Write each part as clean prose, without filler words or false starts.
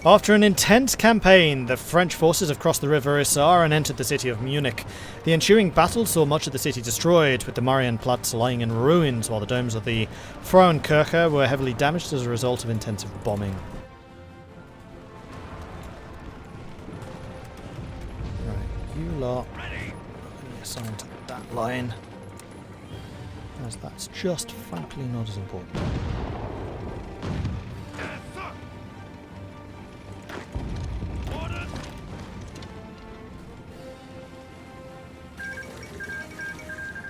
After an intense campaign, the French forces have crossed the river Isar and entered the city of Munich. The ensuing battle saw much of the city destroyed, with the Marienplatz lying in ruins, while the domes of the Frauenkirche were heavily damaged as a result of intensive bombing. Right, you lot are assigned to that line, as that's just frankly not as important.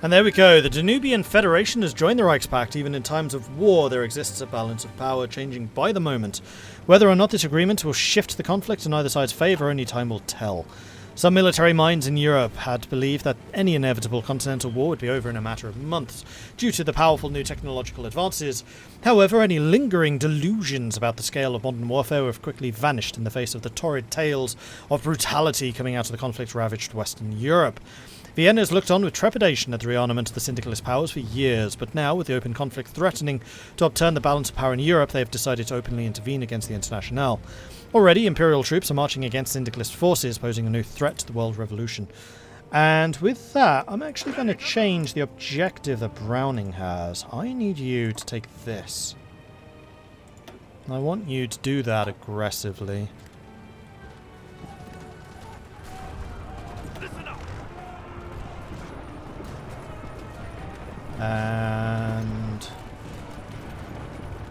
And there we go, the Danubian Federation has joined the Reichspakt. Even in times of war, there exists a balance of power changing by the moment. Whether or not this agreement will shift the conflict in either side's favour, only time will tell. Some military minds in Europe had believed that any inevitable continental war would be over in a matter of months, due to the powerful new technological advances. However, any lingering delusions about the scale of modern warfare have quickly vanished in the face of the torrid tales of brutality coming out of the conflict-ravaged Western Europe. Vienna has looked on with trepidation at the rearmament of the syndicalist powers for years, but now, with the open conflict threatening to upturn the balance of power in Europe, they have decided to openly intervene against the Internationale. Already, Imperial troops are marching against syndicalist forces, posing a new threat to the world revolution. And with that, I'm actually going to change the objective that Browning has. I need you to take this. I want you to do that aggressively. And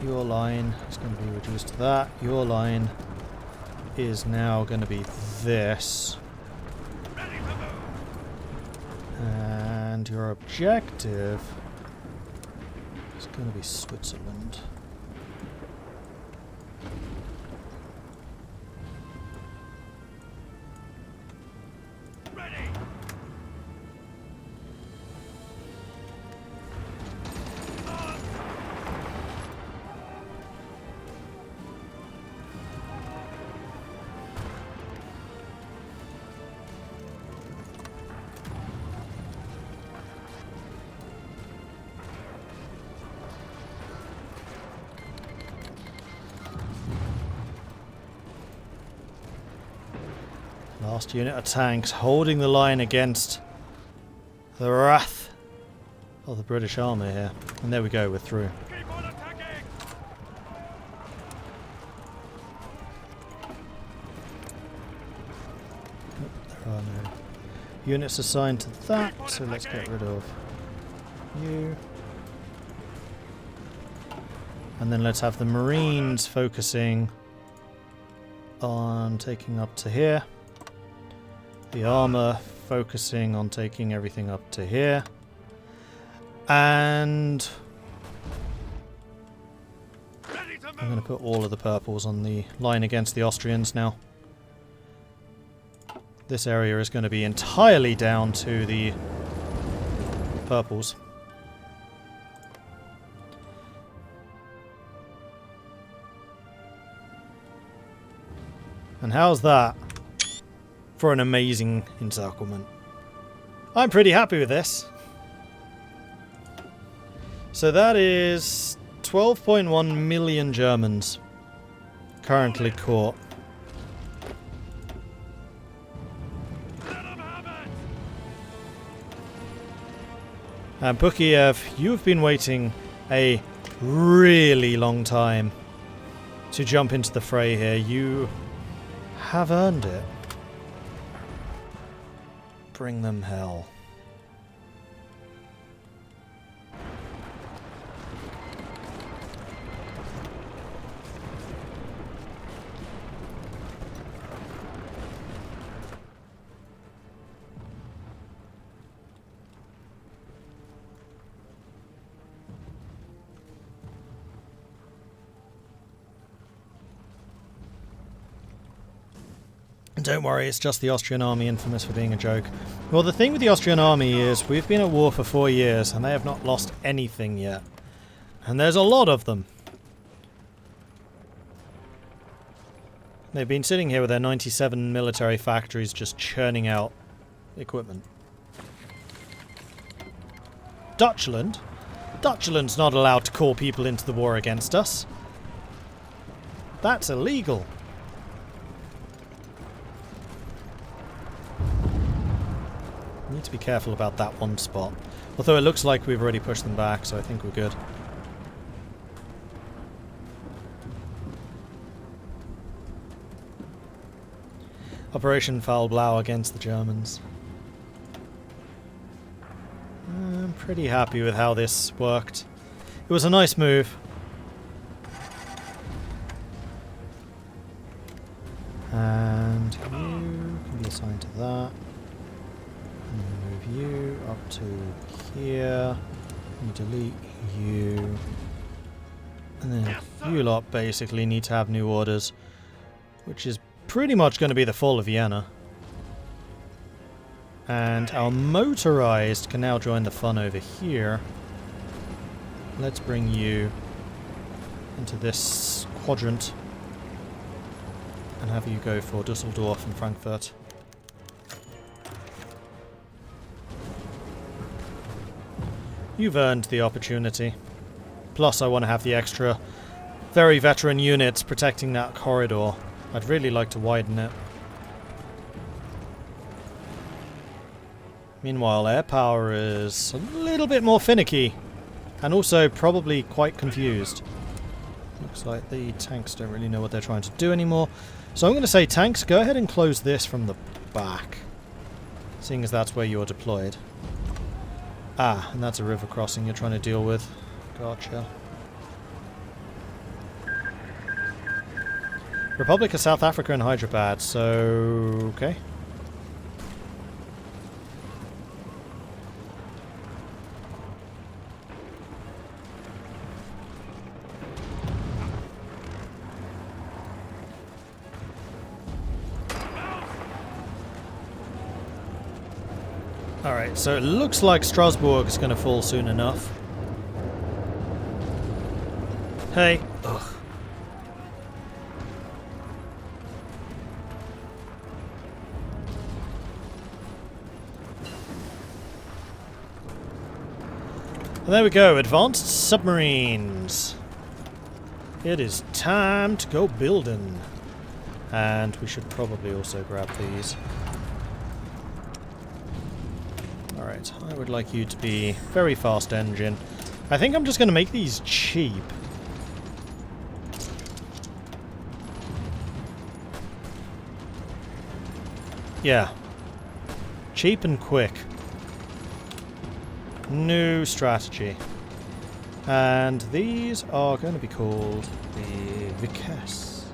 your line is going to be reduced to that. Your line is now going to be this. And your objective is going to be Switzerland. Last unit of tanks holding the line against the wrath of the British army here. And there we go, we're through. There are no units assigned to that, so let's get rid of you. And then let's have the Marines focusing on taking up to here. The armour focusing on taking everything up to here. And I'm going to put all of the purples on the line against the Austrians now. This area is going to be entirely down to the purples. And how's that for an amazing encirclement? I'm pretty happy with this. So that is 12.1 million Germans currently caught. And Pukiev, you've been waiting a really long time to jump into the fray here. You have earned it. Bring them hell. Don't worry, it's just the Austrian army, infamous for being a joke. Well, the thing with the Austrian army is we've been at war for 4 years and they have not lost anything yet. And there's a lot of them. They've been sitting here with their 97 military factories just churning out equipment. Dutchland? Dutchland's not allowed to call people into the war against us. That's illegal. need to be careful about that one spot. Although it looks like we've already pushed them back, so I think we're good. Operation Foul Blau against the Germans. I'm pretty happy with how this worked. It was a nice move. And you can be assigned to that. And move you up to here. You delete you. And then you lot basically need to have new orders, which is pretty much going to be the fall of Vienna. And our motorized can now join the fun over here. Let's bring you into this quadrant and have you go for Dusseldorf and Frankfurt. You've earned the opportunity. Plus I want to have the extra very veteran units protecting that corridor. I'd really like to widen it. Meanwhile, air power is a little bit more finicky. And also probably quite confused. Looks like the tanks don't really know what they're trying to do anymore. So I'm going to say, tanks, go ahead and close this from the back. Seeing as that's where you're deployed. Ah, and that's a river crossing you're trying to deal with. Gotcha. Republic of South Africa and Hyderabad, so... okay. Alright, so it looks like Strasbourg is going to fall soon enough. Hey. Ugh. And there we go, advanced submarines. It is time to go building. And we should probably also grab these. Alright, I would like you to be very fast engine. I think I'm just going to make these cheap. Yeah. Cheap and quick. New strategy. And these are going to be called the Vickers.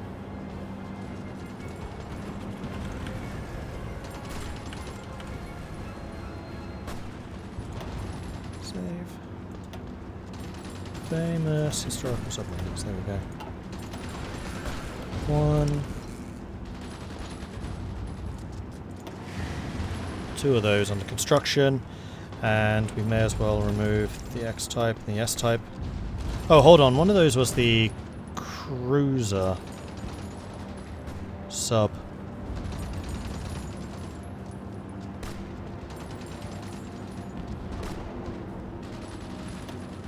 Save. Famous historical submarines. There we go. One. Two of those under construction. And we may as well remove the X-type and the S-type. Oh, hold on. One of those was the cruiser sub.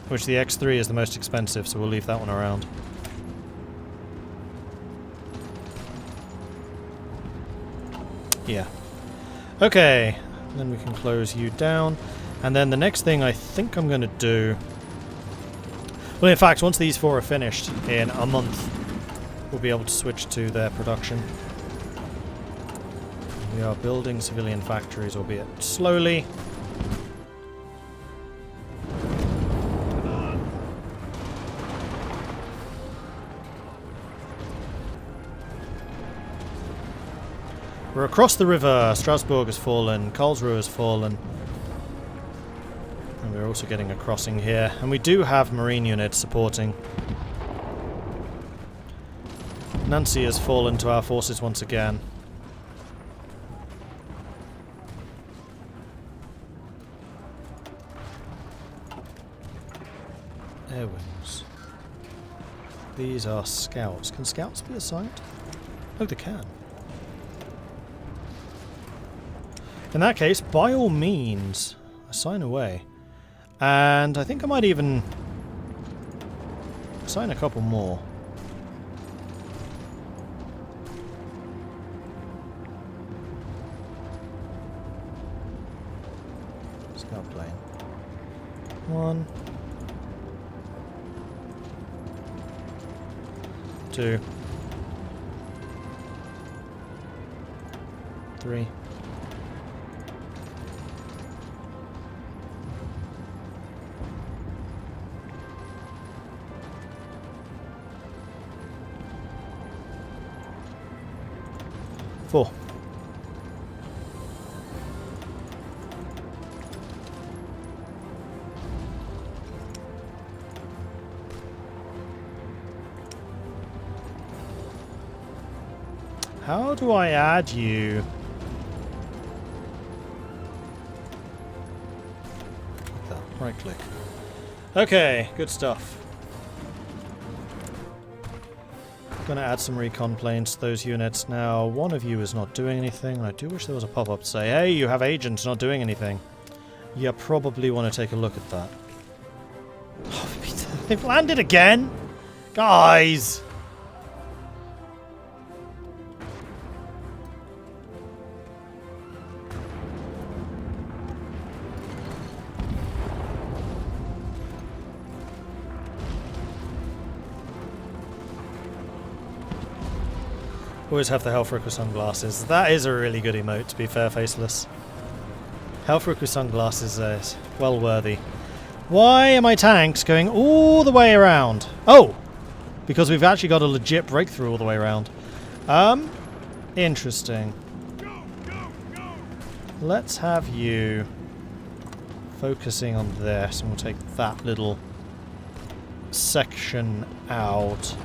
Which the X3 is the most expensive, so we'll leave that one around. Yeah. Okay. Then we can close you down. And then the next thing I think I'm going to do... well, in fact, once these four are finished, in a month, we'll be able to switch to their production. We are building civilian factories, albeit slowly. We're across the river. Strasbourg has fallen. Karlsruhe has fallen. And we're also getting a crossing here. And we do have marine units supporting. Nancy has fallen to our forces once again. Air wings. These are scouts. Can scouts be assigned? Oh, they can. In that case, by all means, assign away. And I think I might even assign a couple more. Scout plane. 1. 2. 3. 4. How do I add you? Like that. Right click. Okay, good stuff. Gonna add some recon planes to those units. Now, one of you is not doing anything, and I do wish there was a pop-up to say, hey, you have agents not doing anything. You probably want to take a look at that. Oh, they've landed again? Guys! Always have the Hellfrick with sunglasses. That is a really good emote, to be fair, Faceless. Hellfrick with sunglasses is well worthy. Why are my tanks going all the way around? Oh! Because we've actually got a legit breakthrough all the way around. Interesting. Let's have you focusing on this, and we'll take that little section out.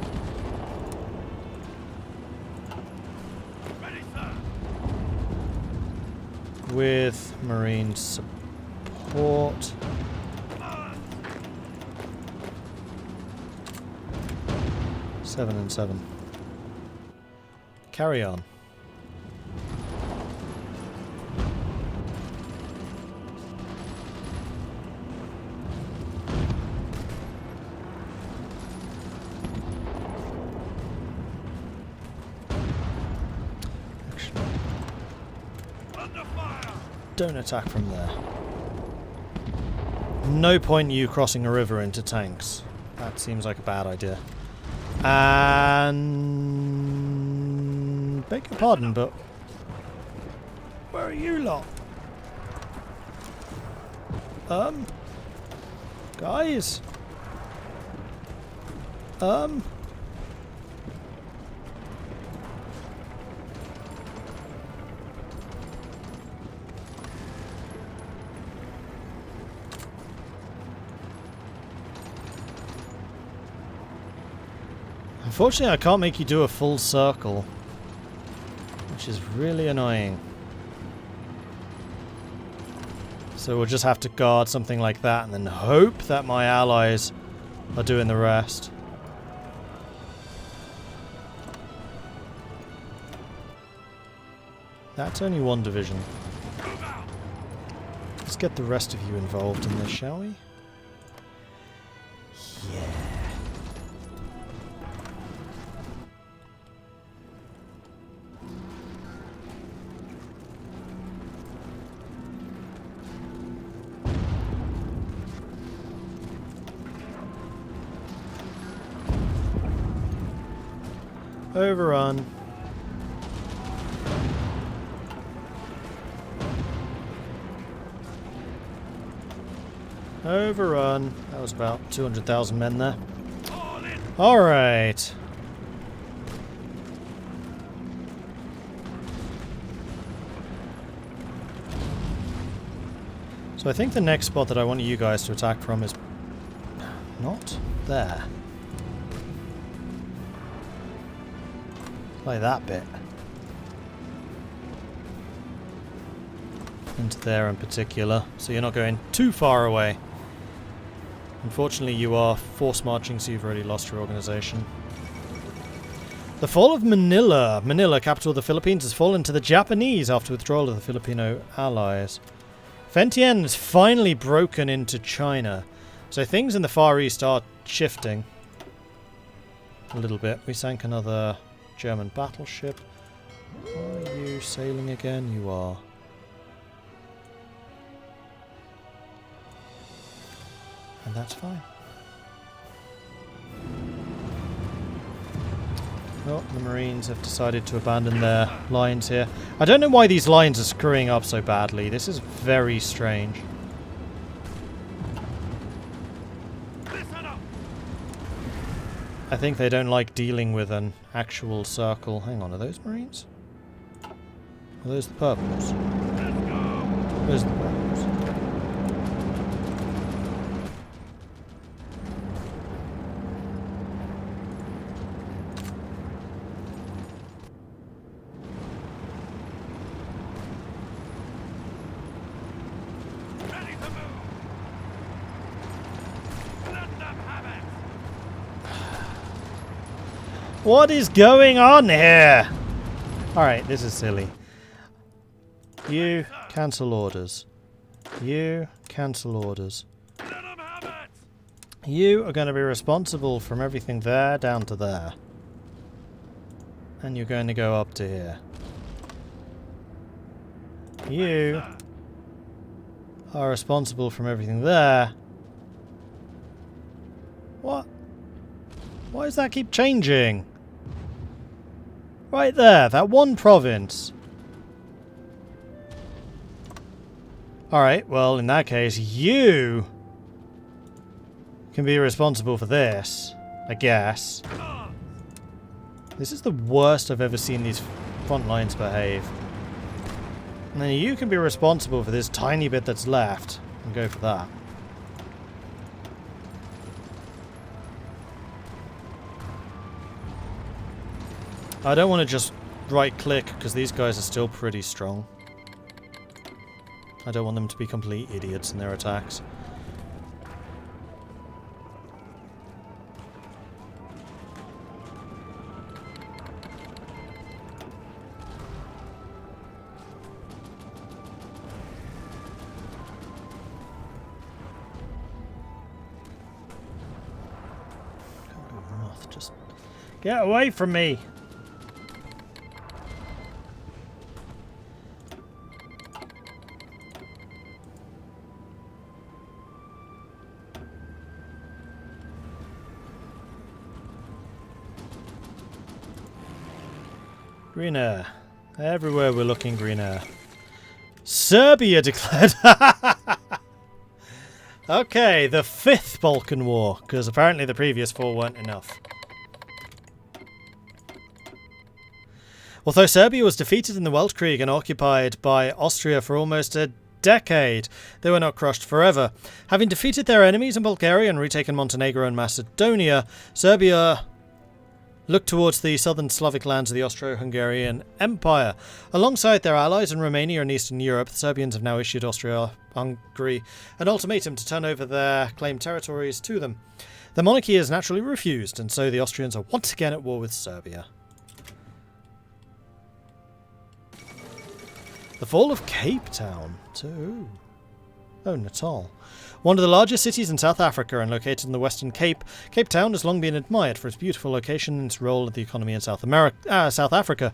With marine support. Seven and 7. Carry on. Don't attack from there. No point you crossing a river into tanks. That seems like a bad idea. And beg your pardon, but where are you lot? Guys? Unfortunately, I can't make you do a full circle, which is really annoying. So we'll just have to guard something like that and then hope that my allies are doing the rest. That's only one division. Let's get the rest of you involved in this, shall we? Yeah. Overrun. Overrun. That was about 200,000 men there. Alright. So I think the next spot that I want you guys to attack from is not there. Like that bit. Into there in particular, so you're not going too far away. Unfortunately, you are force marching, so you've already lost your organization. The fall of Manila. Manila, capital of the Philippines, has fallen to the Japanese after withdrawal of the Filipino allies. Vientiane has finally broken into China, so things in the Far East are shifting a little bit. We sank another German battleship. Are you sailing again? You are. And that's fine. Oh, the Marines have decided to abandon their lines here. I don't know why these lines are screwing up so badly. This is very strange. I think they don't like dealing with an actual circle. Hang on, are those Marines? Are those the purples? Those are the purples. What is going on here? Alright, this is silly. You cancel orders. You cancel orders. You are going to be responsible from everything there down to there. And you're going to go up to here. You are responsible from everything there. What? Why does that keep changing? Right there, that one province. Alright, well, in that case, you can be responsible for this, I guess. This is the worst I've ever seen these front lines behave. And then you can be responsible for this tiny bit that's left, and go for that. I don't want to just right-click, because these guys are still pretty strong. I don't want them to be complete idiots in their attacks. Just get away from me! Green air. Everywhere we're looking, green air. Serbia declared... Okay, the 5th Balkan War, because apparently the previous 4 weren't enough. Although Serbia was defeated in the Weltkrieg and occupied by Austria for almost a decade, they were not crushed forever. Having defeated their enemies in Bulgaria and retaken Montenegro and Macedonia, Serbia looked towards the southern Slavic lands of the Austro-Hungarian Empire. Alongside their allies in Romania and Eastern Europe, the Serbians have now issued Austria-Hungary an ultimatum to turn over their claimed territories to them. The monarchy has naturally refused, and so the Austrians are once again at war with Serbia. The fall of Cape Town. Oh, Natal. One of the largest cities in South Africa and located in the Western Cape, Cape Town has long been admired for its beautiful location and its role in the economy in South Africa.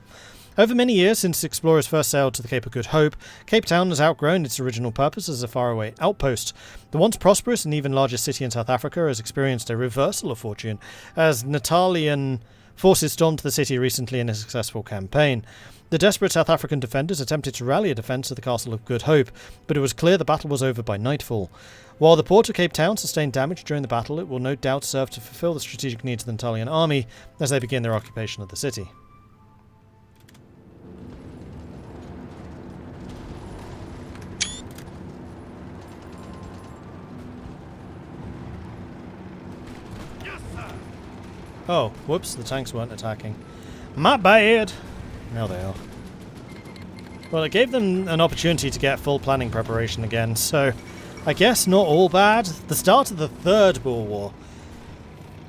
Over many years since explorers first sailed to the Cape of Good Hope, Cape Town has outgrown its original purpose as a faraway outpost. The once prosperous and even largest city in South Africa has experienced a reversal of fortune, as Natalian forces stormed the city recently in a successful campaign. The desperate South African defenders attempted to rally a defence of the Castle of Good Hope, but it was clear the battle was over by nightfall. While the port of Cape Town sustained damage during the battle, it will no doubt serve to fulfil the strategic needs of the Italian army as they begin their occupation of the city. Oh, whoops, the tanks weren't attacking. My bad! Now they are. Well, it gave them an opportunity to get full planning preparation again, so I guess not all bad. The start of the Third Boer War.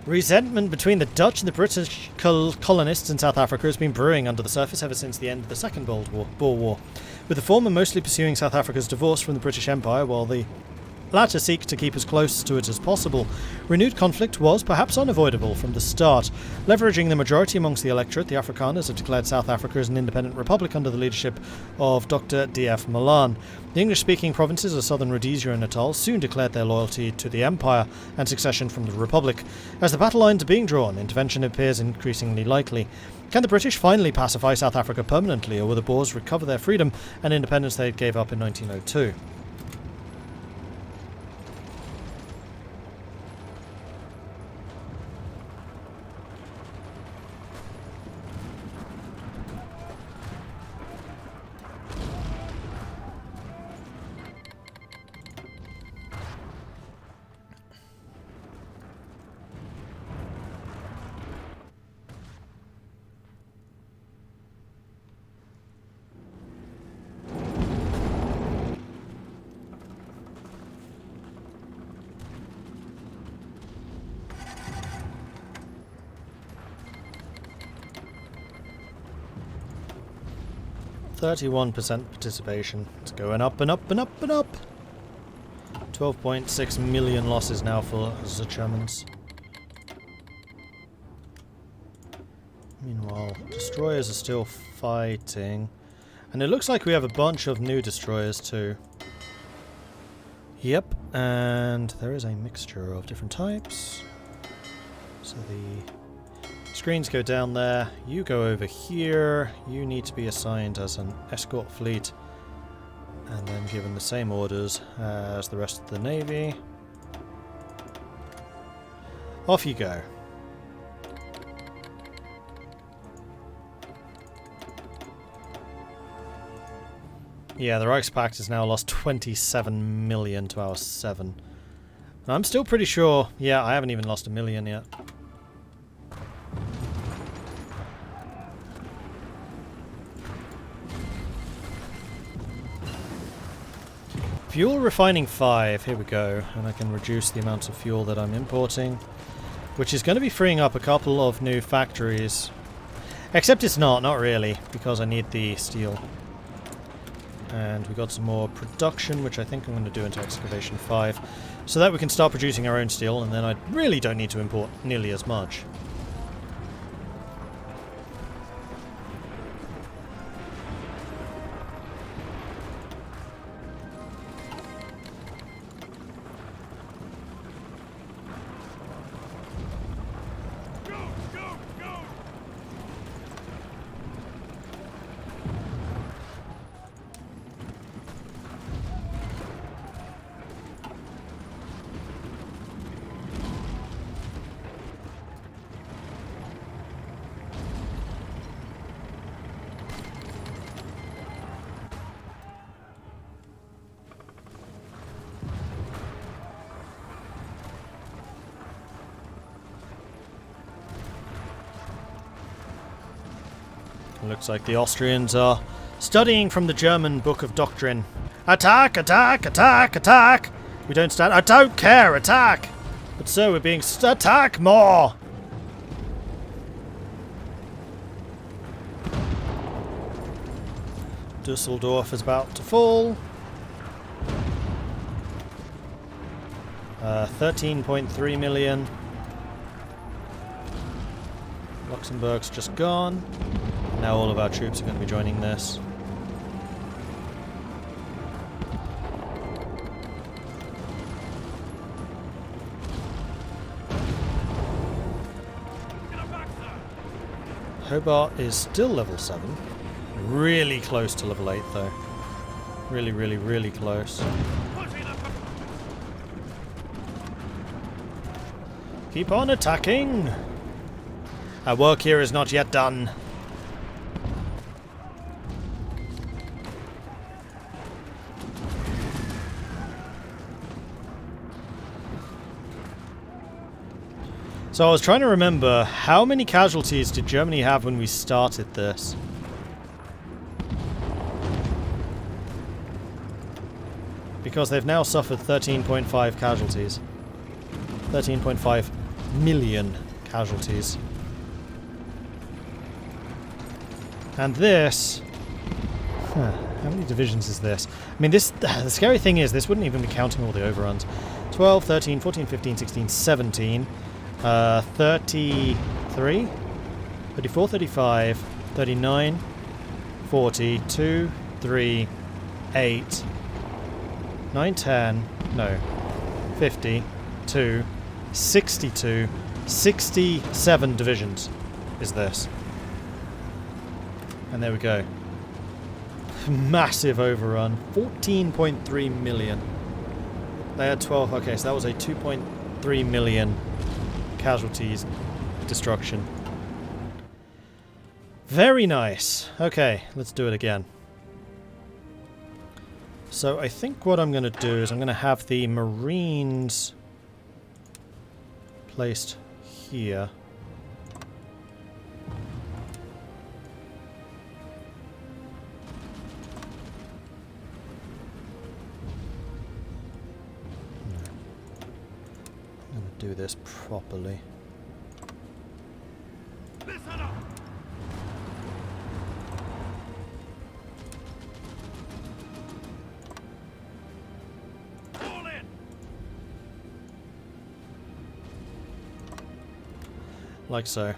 Resentment between the Dutch and the British colonists in South Africa has been brewing under the surface ever since the end of the Second Boer War, with the former mostly pursuing South Africa's divorce from the British Empire, while the latter seek to keep as close to it as possible. Renewed conflict was perhaps unavoidable from the start. Leveraging the majority amongst the electorate, the Afrikaners have declared South Africa as an independent republic under the leadership of Dr. D.F. Malan. The English-speaking provinces of southern Rhodesia and Natal soon declared their loyalty to the Empire and succession from the Republic. As the battle lines are being drawn, intervention appears increasingly likely. Can the British finally pacify South Africa permanently, or will the Boers recover their freedom and independence they gave up in 1902? %, participation. It's going up and up and up and up. 12.6 million losses now for the Germans. Meanwhile, destroyers are still fighting. And it looks like we have a bunch of new destroyers too. Yep, and there is a mixture of different types. So the screens go down there, you go over here, you need to be assigned as an escort fleet and then given the same orders as the rest of the Navy. Off you go. Yeah, the Reichspakt has now lost 27 million to our 7. And I'm still pretty sure, yeah, I haven't even lost 1 million yet. Fuel refining 5, here we go, and I can reduce the amount of fuel that I'm importing, which is going to be freeing up a couple of new factories. Except it's not really, because I need the steel. And we got some more production, which I think I'm going to do into excavation 5, so that we can start producing our own steel, and then I really don't need to import nearly as much. Looks like the Austrians are studying from the German Book of Doctrine. Attack! Attack! Attack! Attack! We don't stand. I don't care! Attack! But so we're being attack more! Dusseldorf is about to fall. 13.3 million. Luxembourg's just gone. Now all of our troops are going to be joining this. Hobart is still level 7. Really close to level 8 though. Really, really, really close. Keep on attacking! Our work here is not yet done. So I was trying to remember, how many casualties did Germany have when we started this? Because they've now suffered 13.5 casualties. 13.5 million casualties. And this... How many divisions is this? I mean, this. The scary thing is, this wouldn't even be counting all the overruns. 12, 13, 14, 15, 16, 17, 33, 34, 35, 39, 40, 2, 3, 8, 9, 10, no, 50, 2, 62, 67 divisions is this. And there we go. Massive overrun. 14.3 million. They had 12. Okay, so that was a 2.3 million casualties destruction. Very nice. Okay, let's do it again. So I think what I'm going to do is I'm going to have the Marines placed here. Do this properly. Listen up. All in. Like so.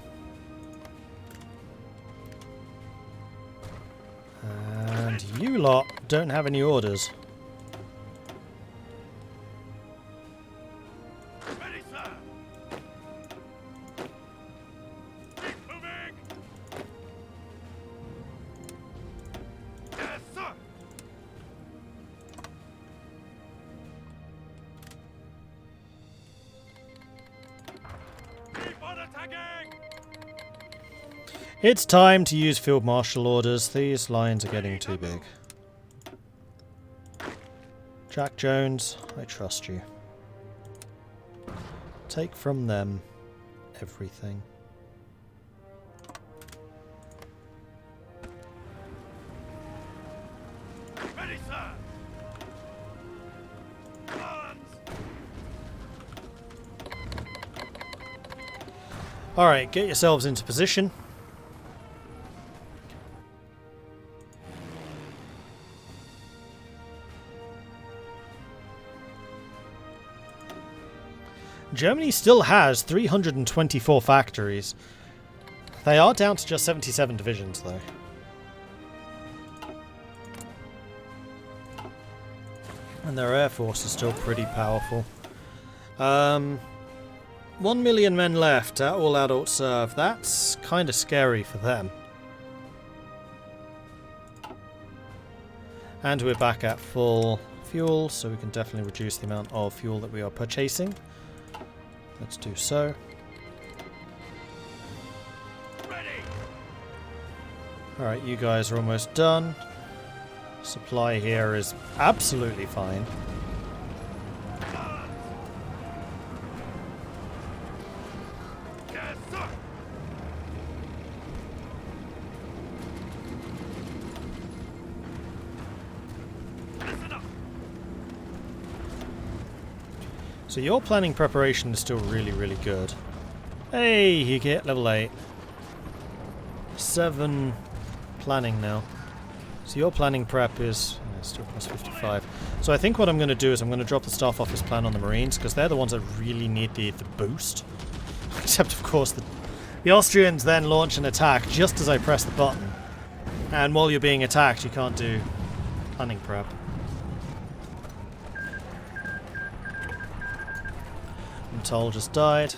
And you lot don't have any orders. It's time to use Field Marshal orders. These lines are getting too big. Jack Jones, I trust you. Take from them everything. Ready, sir. Alright, get yourselves into position. Germany still has 324 factories. They are down to just 77 divisions, though. And their air force is still pretty powerful. 1 million men left at all adult serve. That's kind of scary for them. And we're back at full fuel, so we can definitely reduce the amount of fuel that we are purchasing. Let's do so. Alright, you guys are almost done. Supply here is absolutely fine. So your planning preparation is still really, really good. Hey, you get level 8. 7 planning now. So your planning prep is still plus 55. So I think what I'm going to do is I'm going to drop the staff office plan on the Marines, because they're the ones that really need the boost. Except, of course, the Austrians then launch an attack just as I press the button. And while you're being attacked, you can't do planning prep. Toll just died.